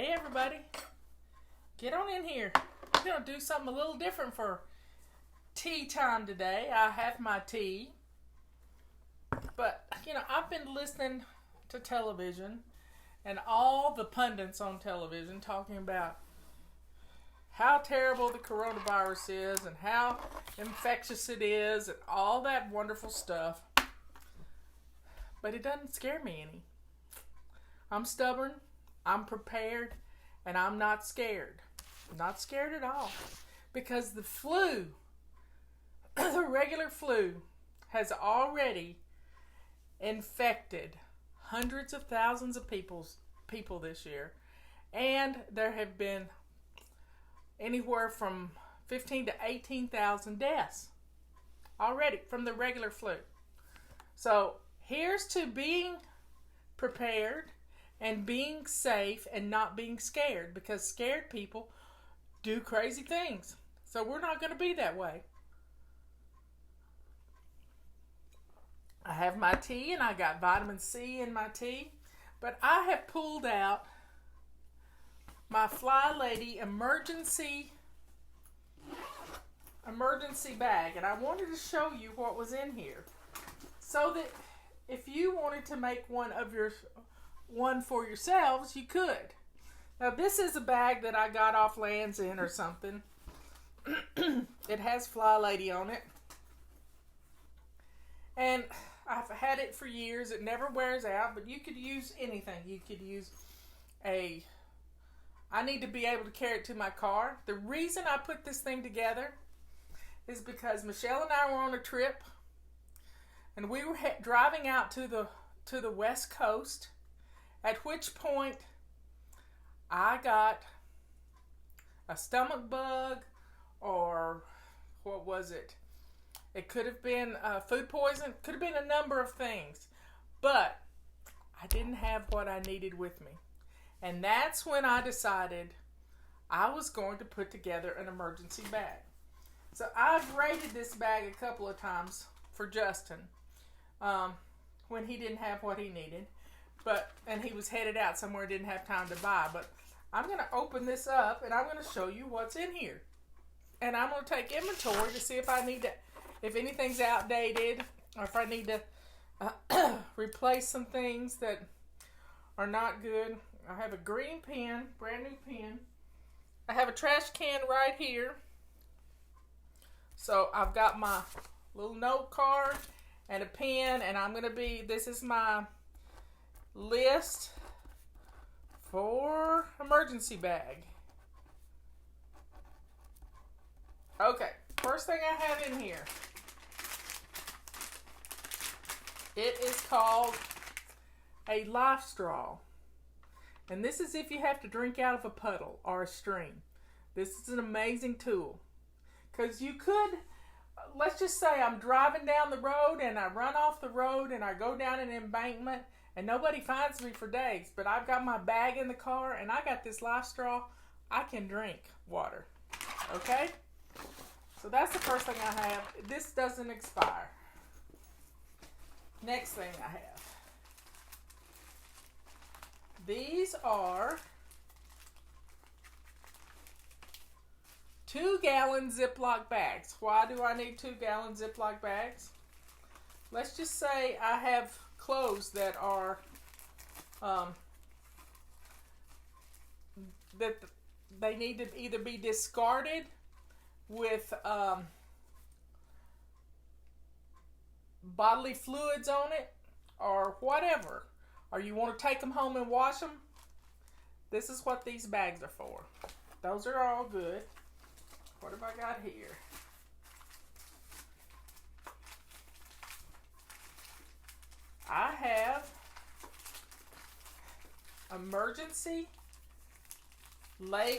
Hey everybody, get on in here. We're going to do something a little different for tea time today. I have my tea, but I've been listening to television and all the pundits on television talking about how terrible the coronavirus is and how infectious it is and all that wonderful stuff. But it doesn't scare me any. I'm stubborn, I'm prepared, and I'm not scared. Not scared at all. Because the flu, the regular flu, has already infected hundreds of thousands of people this year. And there have been anywhere from 15 to 18,000 deaths already from the regular flu. So here's to being prepared and being safe and not being scared, because scared people do crazy things. So we're not going to be that way. I have my tea and I got vitamin C in my tea, but I have pulled out my Fly Lady emergency bag, and I wanted to show you what was in here so that if you wanted to make one for yourselves, you could. Now this is a bag that I got off Lands' End or something. It has Fly Lady on it, and I've had it for years. It never wears out, but you could use anything. You could use I need to be able to carry it to my car. The reason I put this thing together is because Michelle and I were on a trip, and we were driving out to the West Coast, at which point I got a stomach bug, or what was it? It could have been food poison. Could have been a number of things. But I didn't have what I needed with me. And that's when I decided I was going to put together an emergency bag. So I've raided this bag a couple of times for Justin when he didn't have what he needed. And he was headed out somewhere, didn't have time to buy. But I'm going to open this up and I'm going to show you what's in here. And I'm going to take inventory to see if anything's outdated, or if I need to replace some things that are not good. I have a green pen, brand new pen. I have a trash can right here. So I've got my little note card and a pen, and this is my list for emergency bag. Okay, first thing I have in here. It is called a life straw. And this is if you have to drink out of a puddle or a stream. This is an amazing tool. Because you could, let's just say I'm driving down the road and I run off the road and I go down an embankment and nobody finds me for days. But I've got my bag in the car and I got this life straw. I can drink water. Okay? So that's the first thing I have. This doesn't expire. Next thing I have. These are 2-gallon Ziploc bags. Why do I need 2-gallon Ziploc bags? Let's just say I have clothes that are that they need to either be discarded with bodily fluids on it or whatever, or you want to take them home and wash them. This is what these bags are for. Those are all good. What have I got here? I have emergency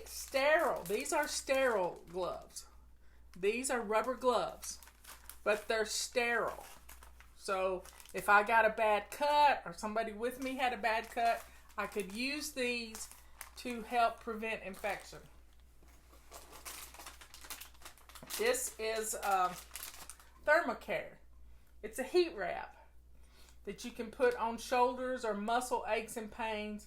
sterile. These are sterile gloves. These are rubber gloves, but they're sterile. So if I got a bad cut or somebody with me had a bad cut, I could use these to help prevent infection. This is Thermacare. It's a heat wrap that you can put on shoulders or muscle aches and pains.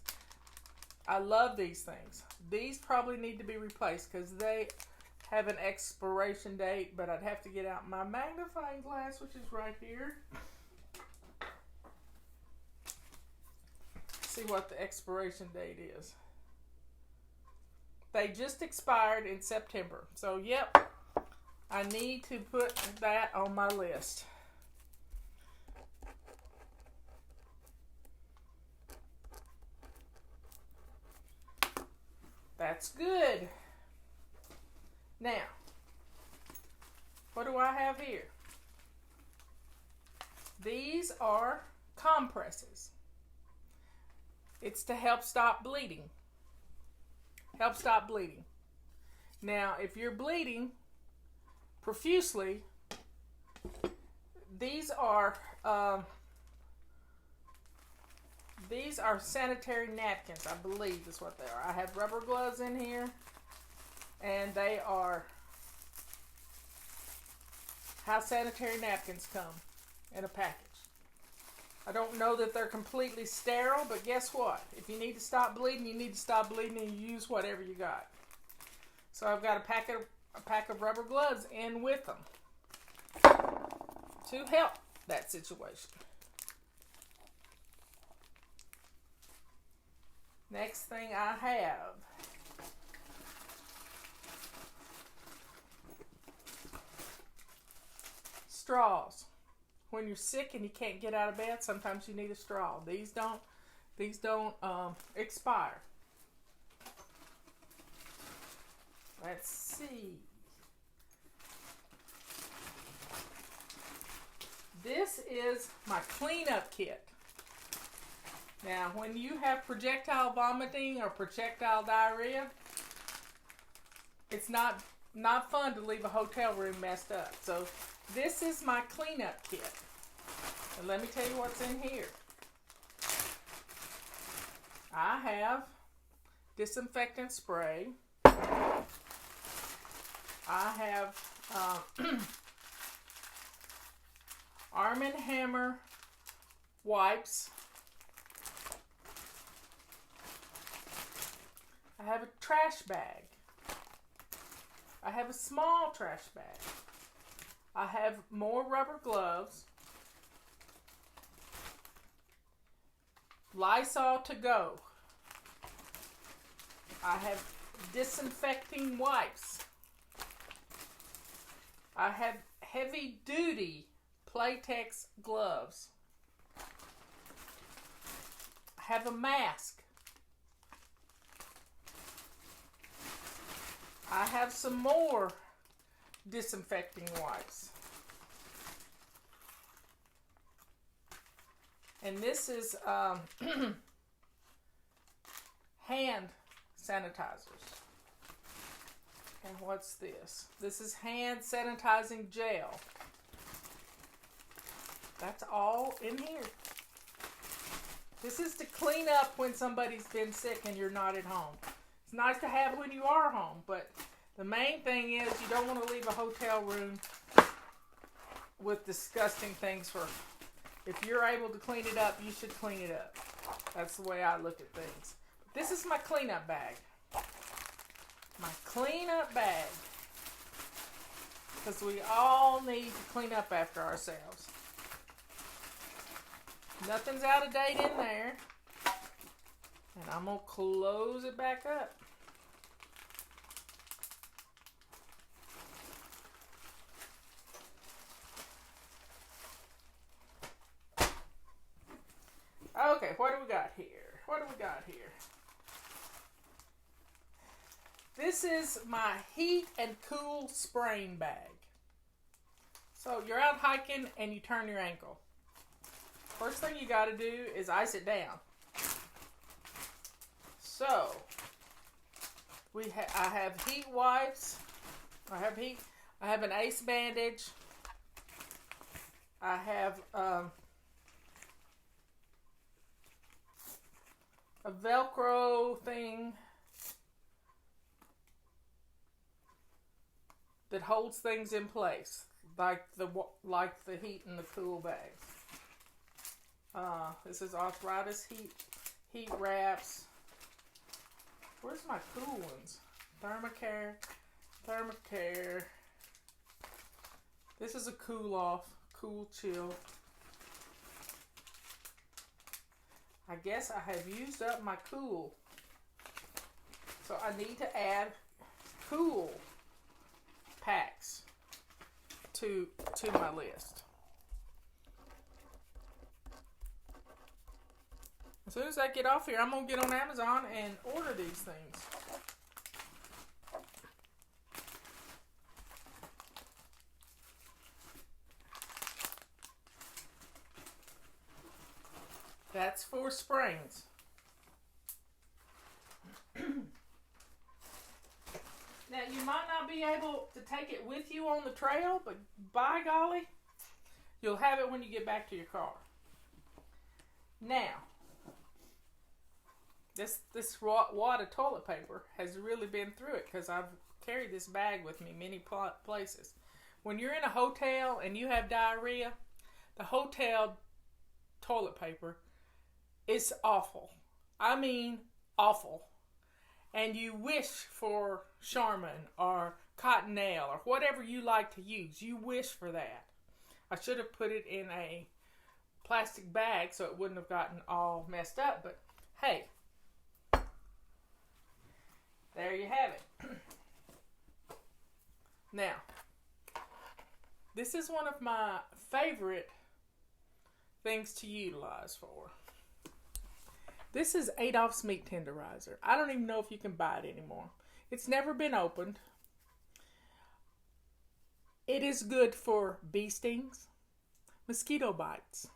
I love these things. These probably need to be replaced because they have an expiration date, but I'd have to get out my magnifying glass, which is right here. See what the expiration date is. They just expired in September. So, yep, I need to put that on my list. That's good. Now, what do I have here? These are compresses. It's to help stop bleeding. Help stop bleeding. Now, if you're bleeding profusely, these are sanitary napkins, I believe is what they are. I have rubber gloves in here, and they are how sanitary napkins come in a package. I don't know that they're completely sterile, but guess what? If you need to stop bleeding, you need to stop bleeding, and you use whatever you got. So I've got a pack of rubber gloves in with them to help that situation. Next thing I have straws. When you're sick and you can't get out of bed, sometimes you need a straw. These don't expire. Let's see. This is my cleanup kit. Now, when you have projectile vomiting or projectile diarrhea, it's not fun to leave a hotel room messed up. So this is my cleanup kit. And let me tell you what's in here. I have disinfectant spray. I have Arm & Hammer wipes. I have a trash bag. I have a small trash bag. I have more rubber gloves. Lysol to go. I have disinfecting wipes. I have heavy duty Playtex gloves. I have a mask. I have some more disinfecting wipes. And this is hand sanitizers. And what's this? This is hand sanitizing gel. That's all in here. This is to clean up when somebody's been sick and you're not at home. It's nice to have when you are home, but the main thing is you don't want to leave a hotel room with disgusting things for. If you're able to clean it up, you should clean it up. That's the way I look at things. This is my cleanup bag. My cleanup bag. Because we all need to clean up after ourselves. Nothing's out of date in there. And I'm going to close it back up. Okay, what do we got here? This is my heat and cool spraying bag. So you're out hiking and you turn your ankle. First thing you got to do is ice it down. So I have heat wipes. I have an Ace bandage. I have a Velcro thing that holds things in place, like the heat and the cool bags. This is arthritis heat wraps. Where's my cool ones? Thermacare. Thermacare. This is a cool off. Cool chill. I guess I have used up my cool. So I need to add cool packs to my list. As soon as I get off here, I'm going to get on Amazon and order these things. That's for springs. Now, you might not be able to take it with you on the trail, but by golly, you'll have it when you get back to your car. Now, this wad of toilet paper has really been through it because I've carried this bag with me many places. When you're in a hotel and you have diarrhea, the hotel toilet paper is awful. I mean, awful. And you wish for Charmin or Cottonelle or whatever you like to use. You wish for that. I should have put it in a plastic bag so it wouldn't have gotten all messed up. But hey, there you have it. Now, this is one of my favorite things to utilize for. This is Adolph's Meat Tenderizer. I don't even know if you can buy it anymore. It's never been opened. It is good for bee stings, mosquito bites,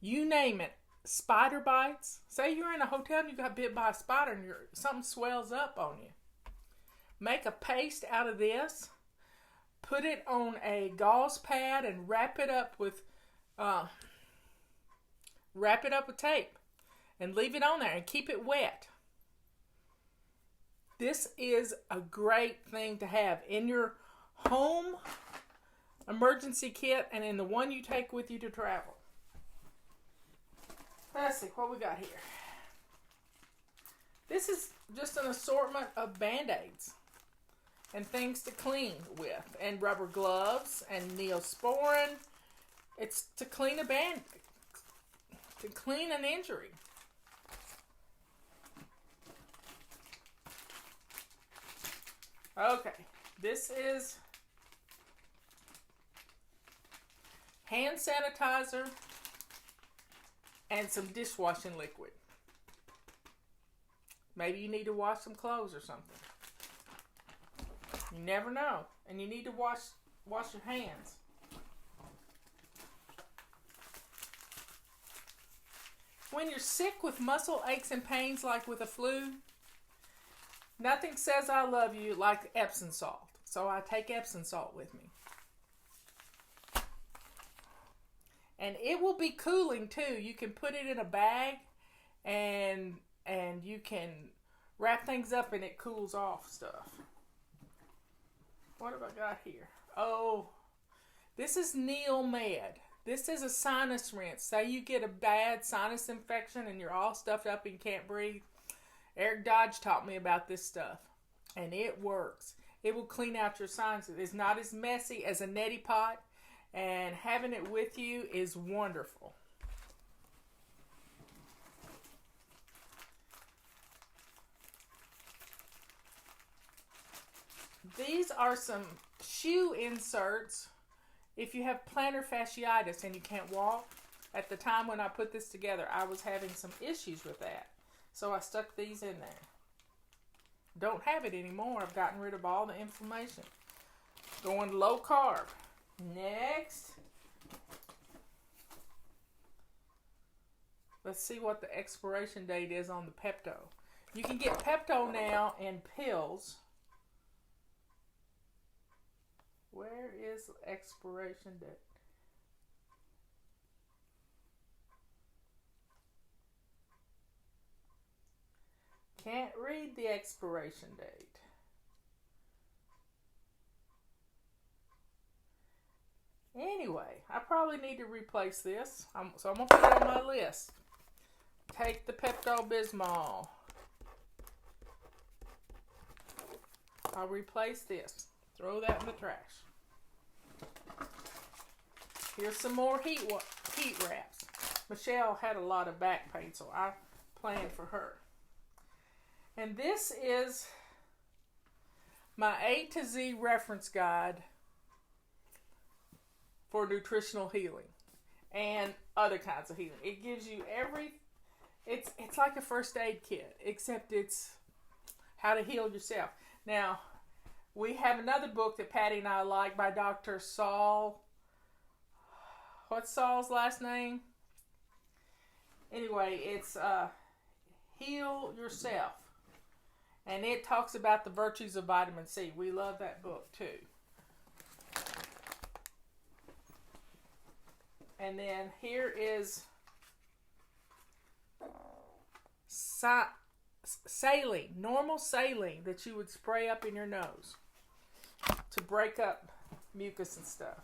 you name it, spider bites. Say you're in a hotel and you got bit by a spider and something swells up on you. Make a paste out of this, put it on a gauze pad and wrap it up with tape. And leave it on there and keep it wet. This is a great thing to have in your home emergency kit and in the one you take with you to travel. Let's see what we got here. This is just an assortment of Band-Aids and things to clean with, and rubber gloves and Neosporin. It's to clean to clean an injury. Okay, this is hand sanitizer and some dishwashing liquid. Maybe you need to wash some clothes or something. You never know. And you need to wash your hands. When you're sick with muscle aches and pains like with a flu, nothing says I love you like Epsom salt. So I take Epsom salt with me. And it will be cooling too. You can put it in a bag and you can wrap things up and it cools off stuff. What have I got here? Oh, this is NeilMed. This is a sinus rinse. Say you get a bad sinus infection and you're all stuffed up and you can't breathe. Eric Dodge taught me about this stuff, and it works. It will clean out your sinuses. It's not as messy as a neti pot, and having it with you is wonderful. These are some shoe inserts if you have plantar fasciitis and you can't walk. At the time when I put this together, I was having some issues with that. So I stuck these in there. Don't have it anymore. I've gotten rid of all the inflammation. Going low carb. Next. Let's see what the expiration date is on the Pepto. You can get Pepto now in pills. Where is the expiration date? Can't read the expiration date. Anyway, I probably need to replace this. So I'm going to put it on my list. Take the Pepto-Bismol. I'll replace this. Throw that in the trash. Here's some more heat wraps. Michelle had a lot of back pain, so I planned for her. And this is my A to Z reference guide for nutritional healing and other kinds of healing. It gives you it's like a first aid kit, except it's how to heal yourself. Now, we have another book that Patty and I like by Dr. Saul. What's Saul's last name? Anyway, it's Heal Yourself. And it talks about the virtues of vitamin C. We love that book too. And then here is saline, normal saline that you would spray up in your nose to break up mucus and stuff.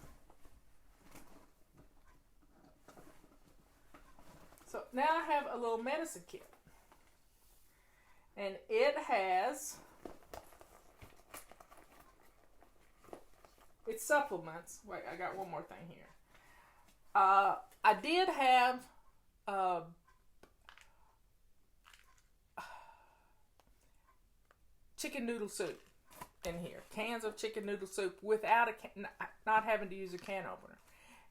So now I have a little medicine kit. And it has, it's supplements. Wait, I got one more thing here. I did have chicken noodle soup in here. Cans of chicken noodle soup without not having to use a can opener.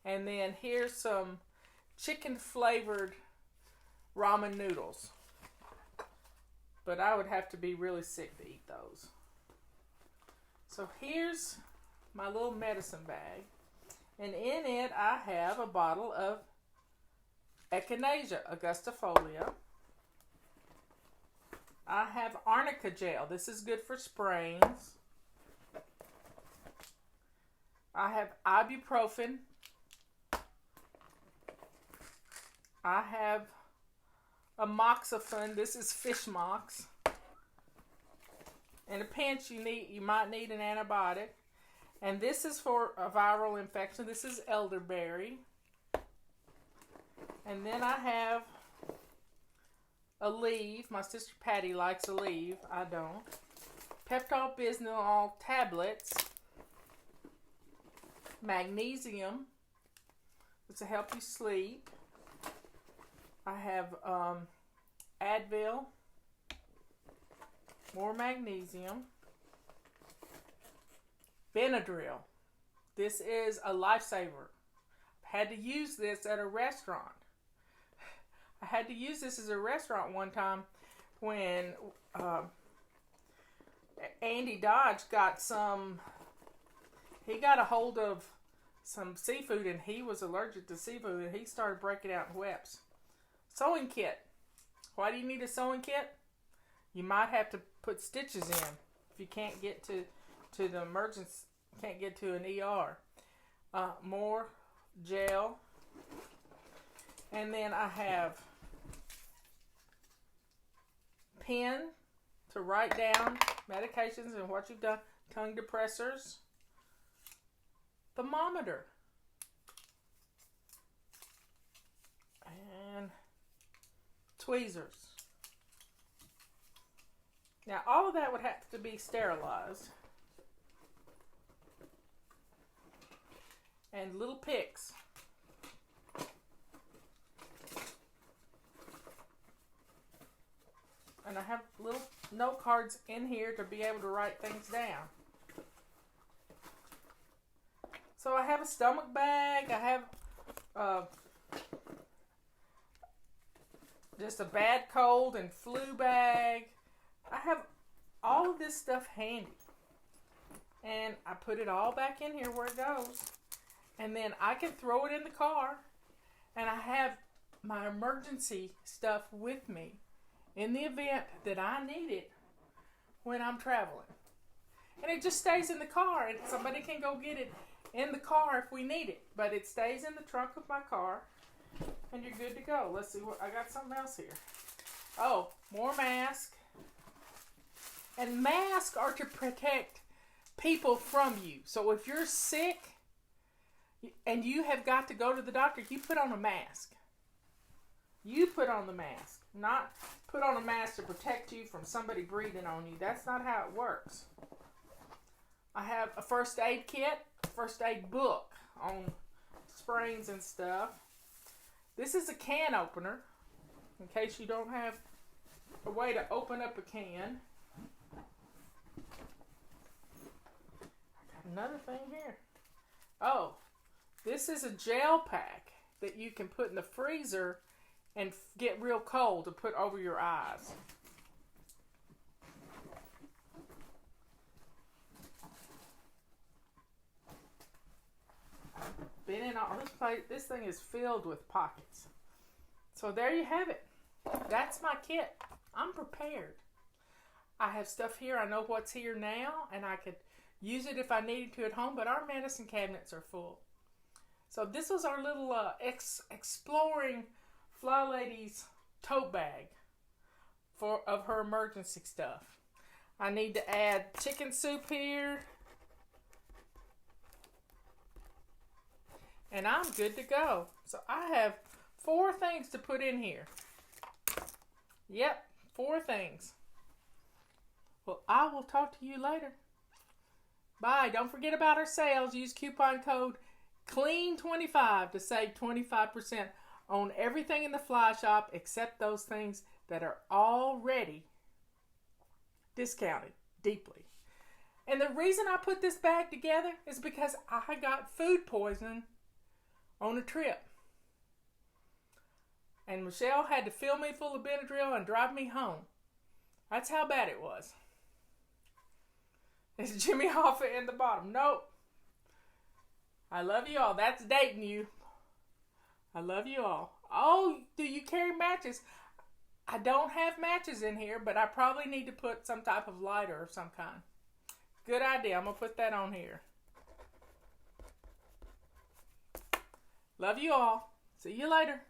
And then here's some chicken flavored ramen noodles. But I would have to be really sick to eat those. So here's my little medicine bag. And in it I have a bottle of Echinacea augustifolia. I have arnica gel. This is good for sprains. I have ibuprofen. I have amoxicillin. This is fish mox. In a pinch, you might need an antibiotic. And this is for a viral infection. This is elderberry. And then I have Aleve. My sister Patty likes Aleve. I don't. Pepto-Bismol tablets. Magnesium. It's to help you sleep. I have Advil. More magnesium. Benadryl. This is a lifesaver. I had to use this at a restaurant. I had to use this as a restaurant one time when Andy Dodge he got a hold of some seafood and he was allergic to seafood and he started breaking out in weps. Sewing kit. Why do you need a sewing kit? You might have to put stitches in if you can't get to the emergency, can't get to an ER. More gel. And then I have pen to write down medications and what you've done. Tongue depressors. Thermometer. And tweezers. Now all of that would have to be sterilized. And little picks. And I have little note cards in here to be able to write things down. So I have a stomach bag. I have just a bad cold and flu bag. I have all of this stuff handy. And I put it all back in here where it goes. And then I can throw it in the car. And I have my emergency stuff with me in the event that I need it when I'm traveling. And it just stays in the car. And somebody can go get it in the car if we need it. But it stays in the trunk of my car. And you're good to go. Let's see what I got something else here. Oh, more masks. And masks are to protect people from you. So if you're sick and you have got to go to the doctor, you put on a mask. You put on the mask. Not put on a mask to protect you from somebody breathing on you. That's not how it works. I have a first aid kit, first aid book on sprains and stuff. This is a can opener, in case you don't have a way to open up a can. I got another thing here. Oh, this is a gel pack that you can put in the freezer and get real cold to put over your eyes. Been in all this place. This thing is filled with pockets. So there you have it. That's my kit. I'm prepared. I have stuff here. I know what's here now, and I could use it if I needed to at home, but our medicine cabinets are full. So this was our little exploring Fly Lady's tote bag of her emergency stuff. I need to add chicken soup here. And I'm good to go. So I have 4 things to put in here. Yep, 4 things. Well, I will talk to you later. Bye. Don't forget about our sales. Use coupon code CLEAN25 to save 25% on everything in the Fly Shop except those things that are already discounted deeply. And the reason I put this bag together is because I got food poisoning on a trip. And Michelle had to fill me full of Benadryl and drive me home. That's how bad it was. Is Jimmy Hoffa in the bottom? Nope. I love you all. That's dating you. I love you all. Oh, do you carry matches? I don't have matches in here, but I probably need to put some type of lighter of some kind. Good idea. I'm going to put that on here. Love you all. See you later.